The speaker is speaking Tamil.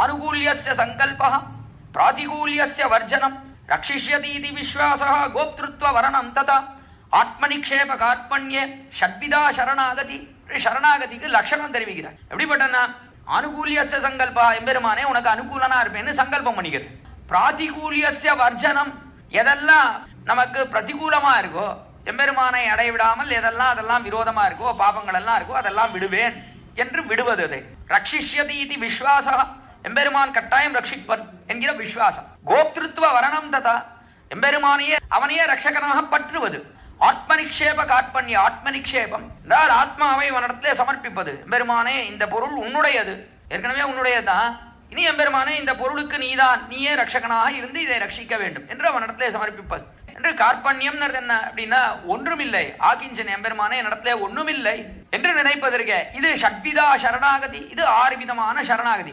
ஆனுகூல்யஸ்ய சங்கல்பः பிராதிகூல்யஸ்ய வர்ஜனம் ரக்ஷிஷ்யதீதி விஸ்வாசः கோப்த்ருத்வ வரணம் ததா ஆத்மநிக்ஷேப கார்பண்யே ஷட்விதா சரணாகதி. சரணாகதிக்கு லட்சணம் தெரிவிக்கிறார். எப்படிப்பட்டனா ஆனுகூல்யஸ்ய சங்கல்பா, எம்பெருமானே உனக்கு அனுகூலனா இருப்பேன்னு சங்கல்பம் பண்ணிக்கிறது. பிராதிகூல்யஸ்ய வர்ஜனம், எதெல்லாம் நமக்கு பிரதிகூலமா இருக்கோ எம்பெருமானை அடைவிடாமல் எதெல்லாம் அதெல்லாம் விரோதமா இருக்கோ பாபங்கள் எல்லாம் இருக்கோ அதெல்லாம் விடுவேன் என்று விடுவது. அதை ரக்ஷிஷ்யதி இது விஸ்வாசா, எம்பெருமான் கட்டாயம் ரட்சிப்பன் என்கிற விஸ்வாசம். கோப்திருத்துவ வரணம் ததா, எம்பெருமானையே அவனையே ரட்சகனாக பற்றுவது. ஆத்மநிக்ஷேப கார்பண்ய, ஆத்மநிக்ஷேபம் என்றால் ஆத்மாவை அவனிடத்திலே சமர்ப்பிப்பது. எம்பெருமானே இந்த பொருள் உன்னுடையது, ஏற்கனவே உன்னுடையதுதான், இனி எம்பெருமானே இந்த பொருளுக்கு நீயே ரட்சகனாக இருந்து இதை ரட்சிக்க வேண்டும் என்று அவனிடத்திலே சமர்ப்பிப்பது. என்று கார்பண்யம் என்ன அப்படின்னா ஒன்றுமில்லை, ஆகிஞ்சன் எம்பெருமானே என்னிடத்திலே ஒண்ணுமில்லை என்று நினைப்பதற்கு இது ஷட்விதா சரணாகதி. இது 6 விதமான சரணாகதி.